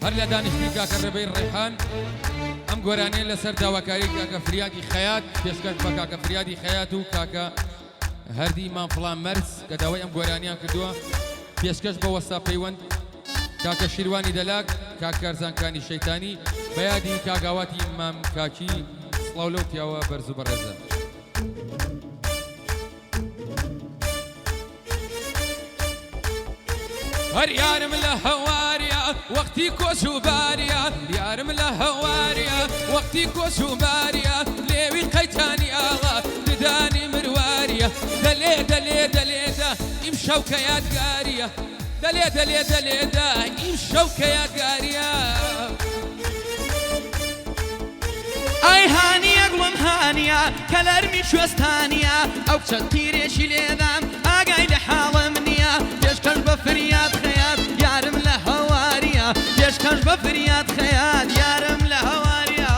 هەر لە دانیشتنی کاکە ڕێبەی ڕێحان ئەم گۆرانەیە لەسەر داواکاری کاکە فریادی خەیات پێشکەش بە کاکە فریادی خەیات و کاکە هەردی مامفڵان مەرز کە داوای ئەم گۆرانیان کردووە پێشکەش بە وەستا پەیوەند کاکە شیروانی دەلاک کاکە ئەرزانکانی شەیتانی بە یادی کاگاواتی مام کاکی سڵاو لەو پیاوە بەرز و بەڕێزە. هەر یارم لە هەواریا وەختی کۆچ و باریە یارم لە هەواریا وەختی کۆچ و باریە لێوی قەیتانی ئاڵا ددانی مرواریە دەلێ دەلێ دەلێدا ئیم شەو کە یادگاریە دەلێ دەلێ دەلێدا ئیم شەو کە یادگاریە. ئای هانیە گوڵم هانیە کە لەرمی شوێستانیە ئەو چەند پیرێکی لێدام ئاگای لە حاڵم نییە پێشکەش بە فریاد خەیات یارم لە هەواریە پێشکەش بە فریاد خەیات یارم لە هەواریە.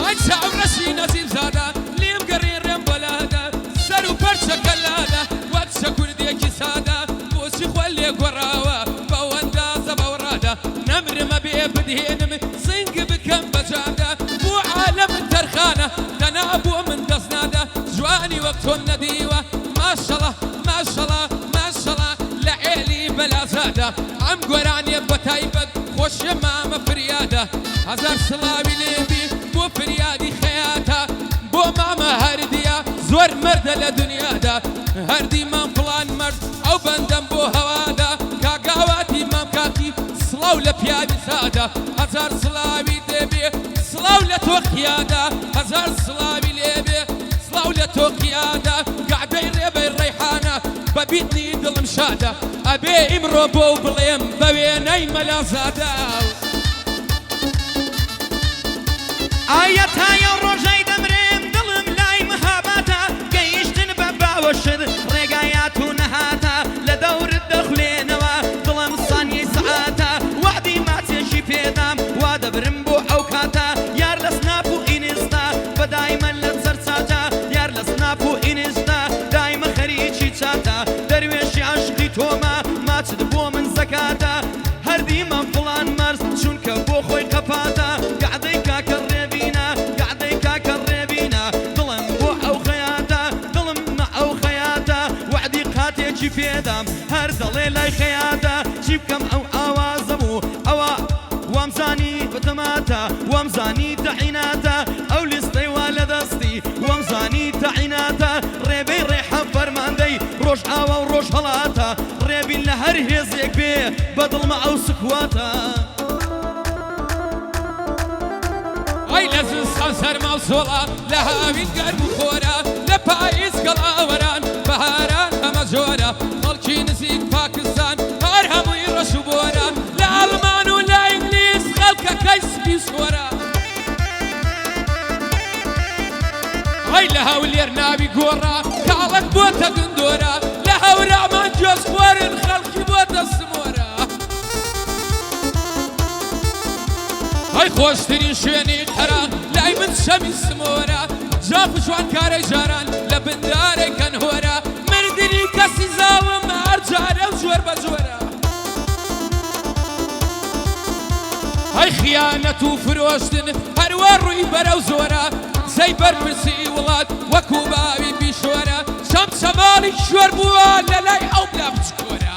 ئای چاوڕەشی نەزیم زادە لێم گەڕێ ڕێم بەلادە سەر و پەرچە کەلادە وەک چە کوردێکی سادە بۆچی خۆ لێ گۆڕاوە بەوەندازە بەوڕادە نەمرمە بێ بدهێنم سنگ بکەم بەجادە بۆ عالەمن تەرخانە دەنا بۆ من دەست نادە جوانی وەک تۆم نەدیوە ماشەڵە ماشەڵە ماشەڵە لە عێلی بەلازادە ئەم گۆرانیە بە تایبەت خۆشیە مامە فریادە هەزار سڵاوی لێبی بۆ فریادی خەیاتە بۆ مامە هەردیە زۆر مەردە لە دنیادا هەردی مام فڵان مرد ئەو بەندەم بۆ هەوادا کاگاواتی مام کاکی سڵاو لە پیاوی سادە هەزار سڵاوی دێبێ سڵاو لە تۆ قیادا هەزار سڵاوی لێبێ سڵاو لە تۆ قیادا کەعبەی ڕێبەی ڕێحانە بەبیتنی دڵم شادە ئەبێ ئیمڕۆ بۆ بڵێم بە وێنەی مەلازادە. ئایا تایە ڕۆژەی دەمرێم دڵم لای مەهاباتە گەیشتن بە باوەشت ڕێگایات و نەهاتە لە دەورت دەخولێنەوە دڵم سانیەی سەعاتە وعدی ماچێشی پێدام وا دەبرم بۆ ئەو کاتە یار لە سناپ و ئینستا بە دایمەن لە سەرچاتە یار لە سناپ و ئینستا دایمە خەریکی چاتە دەروێشی عاشقی تۆمە ماچت بۆ من زەکاتە هەردی مام فڵان مەرز چونکە بۆ خۆی قەپاتە گەعدەی کاکە ڕێبینە گەعدەی کاکە ڕێبینە دڵم بۆ ئەو خەیاتە دڵم مە ئەو خەیاتە وعدی قاتێکی پێدام هەر دەڵێ لای خەیاتە چی بکەم ئەو ئاوازەم و ئەوە وامزانی بتەماتە وامزانی تەعیناتە ئەو لیستەی وا لە دەستی وامزانی تەعیناتە ڕێبەی ڕێحە فەرماندەی ڕۆژ ئاوا و ڕۆژ هەڵاتە ڕێبین لە هەر هێزێک بێ بە دڵمە ئەو سکواتە. ئەی لە زستان سەرما و سۆڵە لە هاوین گەرم و خۆرە لە پاییز گەڵاوەران بەهاران هەمە جۆرە خەڵکی نزیک پاکستان هەر هەمووی ڕەش و بۆرە لە ئەڵمان و لە ئینگلیز خەڵکەکەی سپی سۆرە. ئەی لە هەولێر ناوی گۆڕە کاڵک بۆتە گندۆرە لە هەورامان جۆز خۆرن خەڵکی بۆتە سمۆرە. ئەی خۆشترین شوێنی قەرا لای من شەمی سمۆرە جا پشوان کارەی جاران لە بندارەی کەنهۆرە مردنی کەسی زاوم هەر جارە و جۆر بە جۆرە. ئەی خیانەت و فرۆشتن هەروە ڕووی بەرەو زۆرە سەی بەرپرسی وڵات وەکو باوی بیشۆرە شەم شەماڵی شوێر بووە لە لای ئەو بلا بچکۆرە.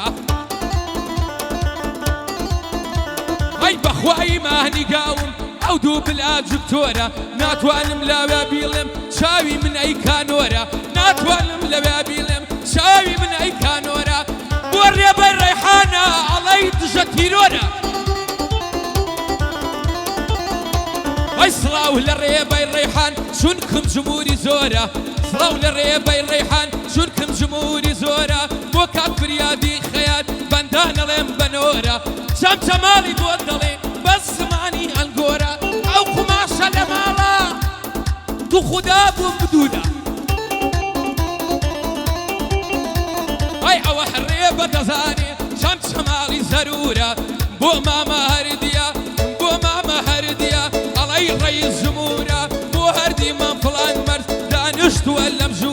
ئەی بەخوای ماهنی گاوم ئەو دوو بلا جوکتۆرە ناتوانم لەوێ بیڵم چاوی من ئەی کانۆرە ناتوانم لەوێ بیڵم چاوی من ئەی کانۆرە بۆ ڕێبەی ڕێحانە ئەڵەی دژە تیرۆرە. ئەی سڵاو لە ڕێبەی ڕێحان چونکم جمهوری زۆرە سڵاو لە ڕێبەی ڕێحان چونکم جمهوری زۆرە بۆ کاک فریادی خەیات بەندانەڵێم بەنۆرە چەمچەماڵی بۆ دەڵێ بە زمانی ئەنگۆرە ئەو قوماشە لە ماڵە دوو خودا بۆ بدوونە. ئەی ئەوە ڕێبە دەزانێ چەمچەماڵی زەرورە بۆ مامە هەردیە بۆ مامە هەردیە ئەڵەی ڕێی زمور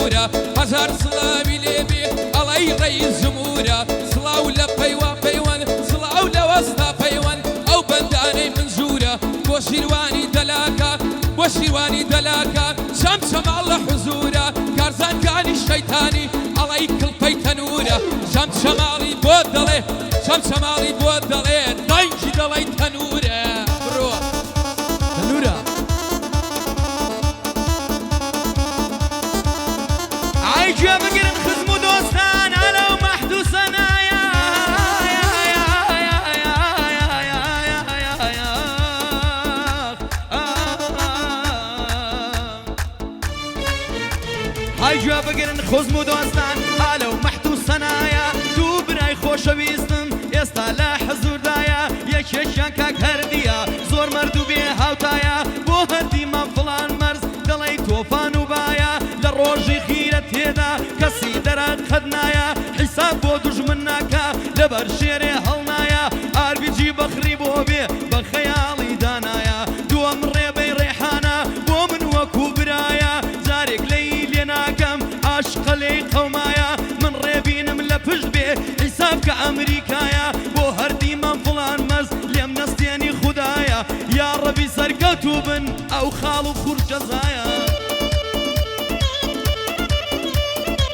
منشورة هزار سلاوي ليبي الله رئيس جمهورة سلاو لبيوان بيوان سلاو لوسطى بيوان أو بنداني منزورة بوشيرواني دلاكا بوشيرواني دلاكا شمشم الله حزورة كارزان كاني الشيطاني الله يكل بيتنورة شمشم علي بودلي شمشم علي بودلي داينجي دلي تنورة برو تنورة عايجة بقرن خزمو دوستان على ومحدوثنا عايجة بقرن خزمو دوستان على ومحدوثنا دوو برای خۆشەویستم ئێستا لە حەزوردایە یەکێکیان کاک هەردیە زۆر مەرد و بێ هاوتایە بۆ هەردیمان فڵان مەرز دەڵێی تۆفان و بایە لە ڕۆژی خیرە تێدا کەسی دەرەقەت نایە حیساب بۆ دوژمن ناکە لەبەر شێرێ هەڵنایە ئاربیجی بەخری بۆ بێ بە خەیاڵی دانایە دووەم ڕێبەی ڕێحانە بۆ من وەکو برایە جارێک لەی لێ ناکەم عاشقە لێی قەومایە من ڕێبینم لە پشت بێ حیساب کە ئەمریکایە بۆ هەردیمان فڵان مەز لێم نەستێنی خودایە یا ڕەبی سەرکەوتوو بن ئەو خاڵ و خوڕ جەزایە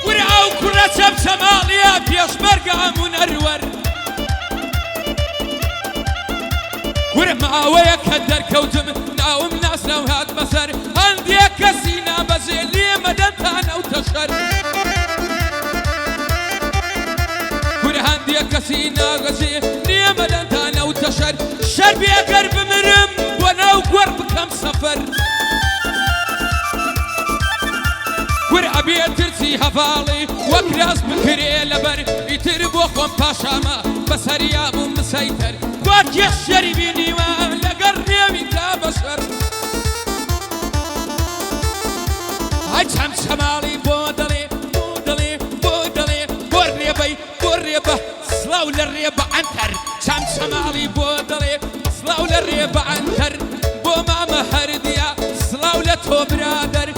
ورە ئەو کوڕە چەمچەماڵیە پێشمەرگە هەموونەروەر ورە ماوەیە کە دەرکەوتم ناوم ناسرا و هات بەسەر هەندێک کەسی نابەزێ لێمە دەمتانە و تەشەر ورە هەندێک کەسی ناگەزێ لێمە دەمتانە و تەشەر شەر بێگەر بمرم بۆ ناو گوەڕ بکەم سەفەر ورە ئەبێ ترسی هەڤاڵی وەک راست بکرێ لەبەر ئیتر بۆ خۆم پاشامە بەسەریا بووم مسەیتەر گوارکێ شەری بینیوە لەگەڕ ڕێوی تا بەشەر ئای چەمچەماڵی بۆ دەڵێ بۆ دەڵێ بۆ دەڵێ بۆ ڕێبەی بۆ ڕێبە سڵاو لە ڕێبە ئەنتەر چەمچەماڵی بۆ دەڵێ سڵاو لە ڕێبە ئەنتەر بۆ مامە هەردیە سڵاو لە تۆ برادەر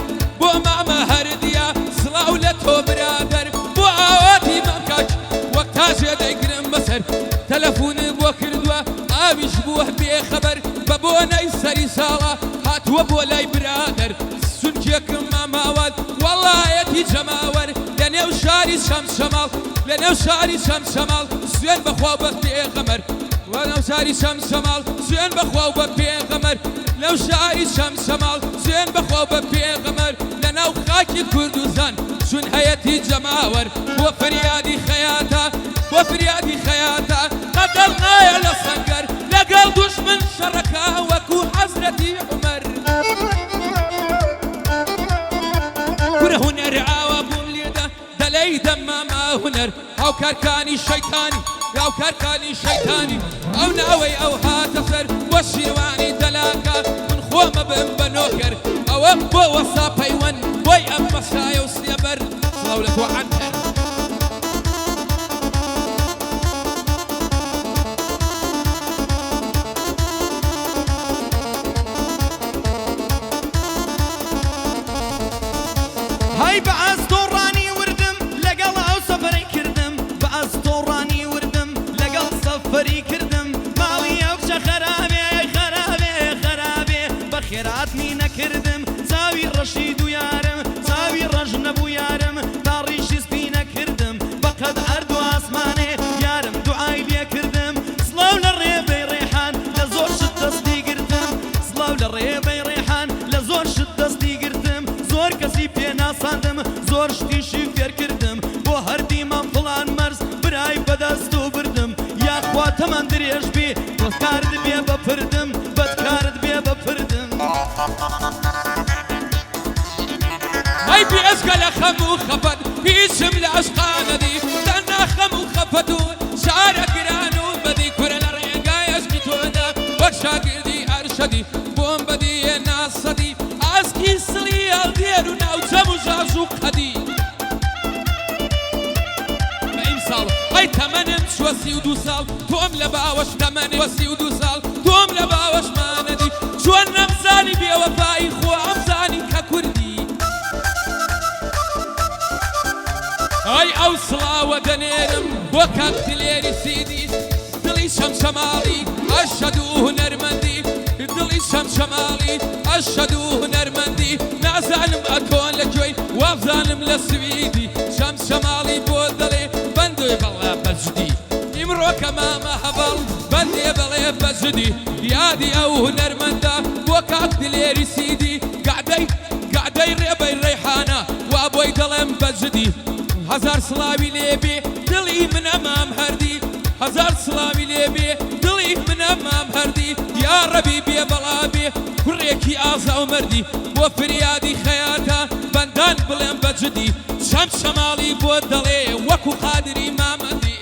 بۆ مامە هەردیە سڵاو لە تۆ برادەر بۆ ئاواتی مەمکاک وەک تاژێ دەیگرم بەسەر تەلەفونم بۆ کردووە ئاویش بووە بێخەبەر بە بۆنەی سەری ساڵە هاتووە بۆ لای برادەر سونکێکم ماماوات وەڵایەتی جەماوەر لە نێو شاری شەمشەماڵ لە نێو شاری شەمشەماڵ سوێن بەخوا بە پێغەمەر لەو شاری شەمشەماڵ سوێن بەخوا بە پێغەمەر لەو شاری شەمشەماڵ سوێن بەخوا بە پێغەمەر لە ناو خاکی کوردستان چون هەیەتی جەماوەر بۆ فریادی خەیاتە بۆ فریادی خەیاتە قەدەڵ نایە لە سەنگەر لەگەڵ دوژمن شەڕەکە وەکو حەزرەتی عومەر ورە هونەر ئاوا بووم لێدە دەلەی دەماما هونەر هاوکارکانی شەیتانی هاوکارکانی شەیتانی ئەو ناوەی ئەو هاتە سەر وە شیروانی دەلاکە من خۆمە بم بە نۆکەر ئەوە بۆ وەسا پەیوەن بۆی ئەم بەسایە و سێبەر سڵاو لە تۆ عەنتەر هاي بەعەز تۆڕانی وردم لەگەڵ ئەو سەفەرەی کردم بەعەز تۆڕانی وردم لەگەڵ سەفەری کردم ماڵی ئەو کچە خەرابێ خەرابێ خەرابێ بە خێراتنی نەکردم چاوی ڕەشید و یارم چاوی ڕەش نەبوو یارم تا ڕیشی سپی نەکردم بەقەد ئەرد و ئاسمانێ یارم دوعای لێ کردم سڵاو لە ڕێبەی ڕێحان لە زۆر شت دەستی گرتم سڵاو لە ڕێبەی ڕێحان لە زۆر شت دەستی گرتم زۆر کەسی پێ ناساندم زۆر شتیشی فێر کردم بۆ هەردیمان فڵان مەرز برای بەدەست و بردم یاخوا تەمان درێژ بێ دۆستکارت بێ بەپردم بەدکارت بێ بەپردم ئەی بێزگە لە خەم و خەفەت هیچم لە عەشقانەدی تەنها خەم و خەفەت و شارە گران و بەدی کورە لە ڕێگای عەشقی تۆدا وەک شاگردی ئەرشەدی بۆم بەدیە ناسەدی ئاسکی سڵی هەڵدێر و ناوچەم و ژاژ و قەدی بە ئیمساڵ ئەی تەمەنم چوە 32 ساڵ تۆم لە باوەش تەمەنێ وە 32 ساڵ تۆم لە باوەشمانەدی چۆن نەمزانی بێوەفایی خۆ ئەمزانی کە کوردی ئەی ئەو سڵاوە دەنێرم بۆ کاک دلێری سیدی دڵی شەمشەماڵی ئەشهەد و هونەرمەندی دڵی شەمشەماڵی ئەشهەد و هونەرمەندی نازانم ئەتۆن لەکوێی وابزانم لە سویدی شەمشەماڵی بۆ دەڵێ بەندێ بەڵێ بەجدی ئیمڕۆکە مامە هەبەڵ بەندێ بەڵێ بەجدی یادی ئەو هونەرمەندە بۆ کاک دلێری سیدی گعدەی ڕێبەی ڕێحانە وا بۆی دەڵێم بەجدی هەزار سڵاوی لێبێ دڵی منە مام هەردی هەزار سڵاوی لێبێ دڵی منە مام هەردی یا ڕەبی بێ بەڵا بێ کوڕێکی ئازا و مەردی بۆ فریادی خەیاتە بەندان بڵێم بەجدی شەمشەماڵی بۆ دەڵێ وەکو قادری مامەندی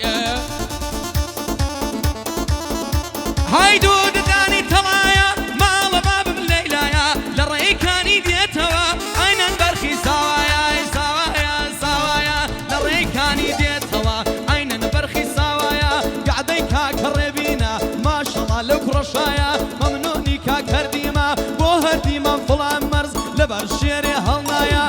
هایدوو ددانی تەڵایە ماڵە بابم لەیلایە لە ڕێیکانی دێتەوە ئاینەن بەرخی ساوایە ساوایە ساوایە لە ڕێیکانی دێتەوە ئاینەن بەرخی ساوایە گعدەی کاکە ڕێبینە ماشەڵا لەو کوڕەشایە مەمنۆنی کاک هەردیمە بۆ هەردیمەم فڵان مەرز لەبەر شێرێ هەڵنایە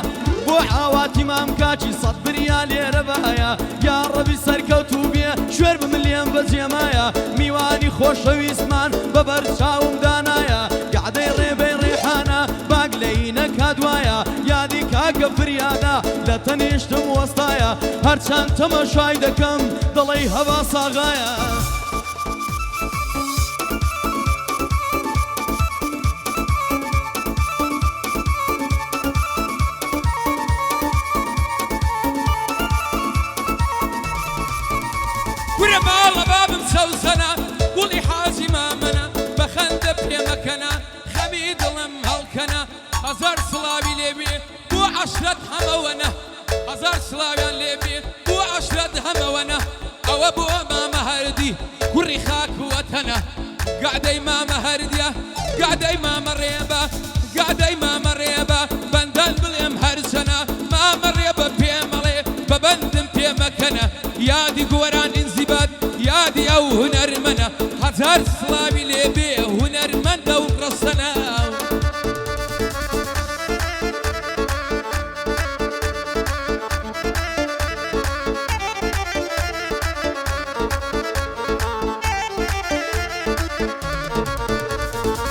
بۆ ئاواتی مام کاچی سەد بریا لێرە بایە یا ڕەبی سەرکەوتوو بێ شوێر بملێم بەجێمایە میوانی خۆشەویستمان بەبەر چاوم دانایە گعدەی ڕێبەی ڕێحانە باگ لەینە کادوایە یادی کاکە فریادە لە تەنیشتم وەستایە هەرچەند تەمەشای دەکەم دڵی هەوا ساغایە ورە ماڵە بابم سەوزەنە گوڵی حاجی مامەنە بەخەندە پێمەکەنە خەمی دڵم هەڵکەنە هەزار سڵاوی لێبێ بۆ عەشرەت هەمەوەنە هەزار سڵاویان لێبێ بۆ عەشرەت هەمەوەنە ئەوە بۆ مامە هەردی کوڕی خاک وەتەنە گعدەی مامە هەردیە گعدەی مامە ڕێبە گعدەی مامە ڕێبە بەندان بڵێم هەرچەنە مامە ڕێبە پێمەڵێ بەبەندم پێمەکەنە یادی گۆران ئینزیبات یادی ئەو هونەرمەنە هەزار سڵاوی لێبێ هونەرمەندە و ڕەسەنە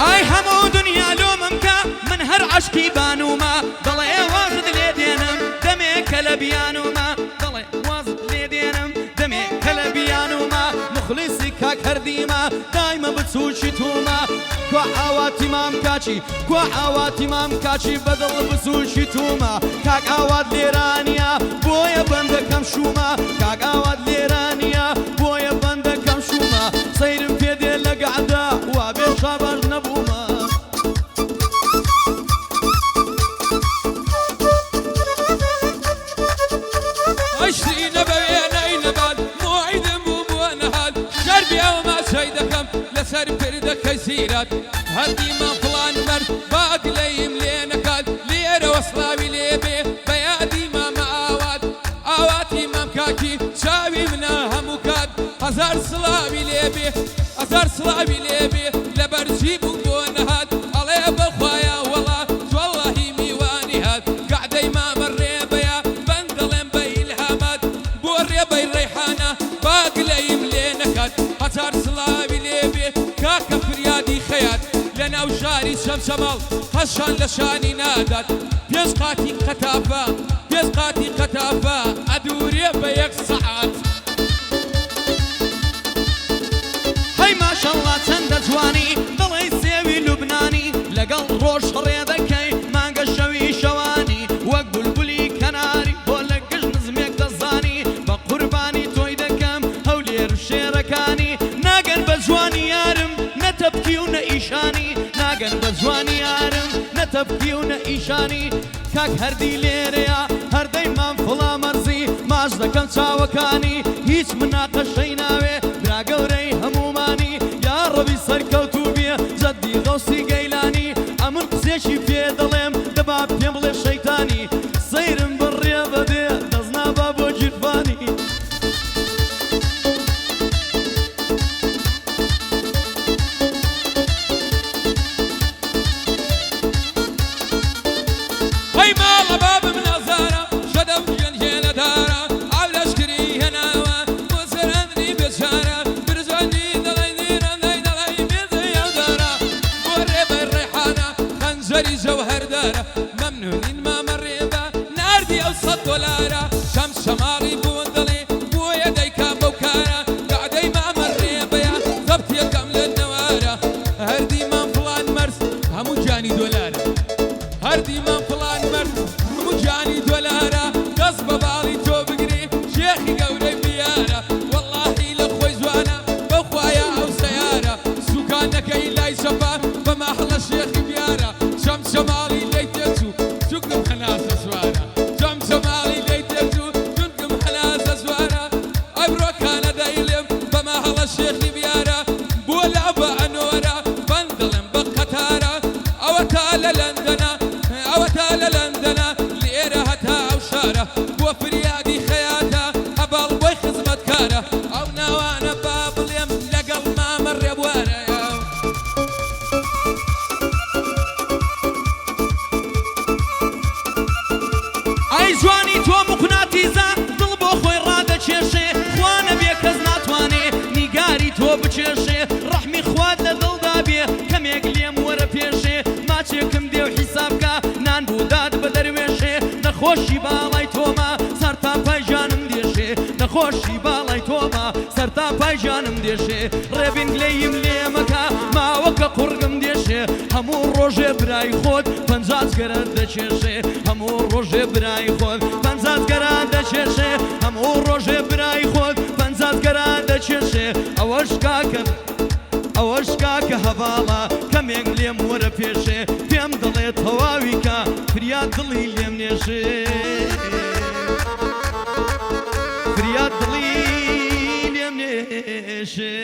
ئای هەموو دنیا لۆمەمکە من هەر عەشقی بانوومە دەڵێ وازت لێ دێنم دەمێ کە لە بیانوومە دەڵێ وازت لێ دێنم دەمێ کە لە بیانوومە مخلیسی کاک هەردیمە دایمە بچووکی توومە کوا ئاواتی مام کاچی کوا ئاواتی مام کاچی بەدڵ بچووکی توومە کاک ئاوات لێرانیە بۆیە بەندەکەم شوومە کاک ئاوات لێرانیە بۆیە بەندەکەم شوومە سەیرم پێدێ لە گعدا وا بێ شاباش نەبوومە عشری نەبەوێ نەی نەبات موعیدم بوو بۆ نەهات شەربی ئەو ماچەی دەکەم لەسەر پردەکەی زیرات هەردیمە فڵان مەرد باگ لەیم لێ نەکات لێرەوە سڵاوی لێبێ بە یادی مامە ئاوات ئاواتی مام کاکی چاوی منە هەموو کات هەزار سڵاوی لێبێ هەزار سڵاوی لێبێ لەبەر چی بوو بۆ نەهات ئەڵێ بەخوایە وەڵا وەڵڵاهی میوانی هات گعدەی مامە ڕێبەیە بەندەڵێم بە ئیلهامات بۆ ڕێبەی ڕێحانە باگ لەیم لێ نەکات هەزار سڵاوی لێبێ کاکە فریادی خەیات لە ناو ژاری شەمشەماڵ هەشان لە شانی نادات پێش قاتی قەتافە پێش قاتی قەتافە ئەدوورێ بە یەک سەعات هەی ماشەڵڵا چەندە جوانی دڵی سێوی لوبنانی لەگەڵ ڕۆژ ڕێ دەکەی مانگە شەوی شەوانی وەک بولبولی کەناری بۆ لە گشت نزمێک دەزانی بە قوربانی تۆی دەکەم هەولێر شێرەکانی ناگەن بە جوانی یارم نەتەبکی و نە ئیشانی ناگەن بە جوانی یارم نەتەبکی و نە ئیشانی کاک هەردی لێرەیە هەردەی مام فڵا مەرزی ماش دەکەم چاوەکانی هیچ مناقەشەی ناوێ برا گەورەی هەمومانی یا ڕەبی سەرکەوتوو بێ جەددی غەوسی گەیلانی ئەمن قسێکی پێ دەڵێم دەبا پێم بڵێ شەیتانی سەیرم بڕێ بەبێ دەزنابا بۆ گیرفانی هەی ماڵە بابم نەزارە شەدە و گوێن هێنەدارە ئاو دولارە مەمنونین مامەڕێبە ناردی ئەو $100 شەم شەماڵی بۆن دڵێ بۆیە دەیکا بەو کارە قعدەی مامەڕێبەیە زەبت یەکەم لە نەوارە هەردیمان فڵان مەرز هەموو جانی دۆلارە هەردیمان فڵان مەرز هەموو جانی دۆلارە دەست بە باڵی تۆ بگری شێخی گەورەی بیارە وەڵڵاهی لە خۆی جوانە بەخوایە ئەو سەیارە سوکانەکەی لای شەفا بەما هەڵە شێخی بیارە شەم شەماڵی لەی تێچوو چونکم هەناسە سوارە شەم شەماڵی لەی تێچوو چونکم هەناسە سوارە ئەی بڕۆکانە دەیڵێم بەما هەڵە شێخی بیارە بۆ لا بە ئەنۆرە بەندڵم بە قەتارە ئەوە تا لە لەندەنە ئەوە تا لە لەندەنە لێرە هەتا ئەو شارە بۆ فریادی خەیاتە هەباڵ بۆی خزمەتکارە ئەو ناوانە با بڵێم لەگەڵ مامەڕێبوارە ئەی جوانی تۆ مقناتیزە دڵ بۆ خۆی ڕادەچێشێ خوا نەبێ کەس ناتوانێ نیگاری تۆ بچێشێ ڕەحمی خوات لە دڵدا بێ کەمێک لێم وەرە پێشێ ماچێکم دێ و حیسابکە نان بوودات بە دەروێشێ نەخۆشی باڵای تۆمە سەر تا پای ژانم دێشێ نەخۆشی باڵای تۆمە سەر تا پای ژانم دێشێ ڕێبین لێیم لێمەکە ماوەکە قوڕگم دێشێ هەموو ڕۆژێ برای خۆت 50 گەرە دەچێشێ هەموو ڕۆژێ برای خۆت 50 گەرە دەچێشێ هەموو ڕۆژێ برای خۆت 50 گەرە دەچێشێ ئەوەش کاکە هەواڵە کەمێک لێم وەرە پێشێ پێم دڵێت تەواوی کە فریاد دڵی لێم نێشێ فریاد دڵی لێم نێشێ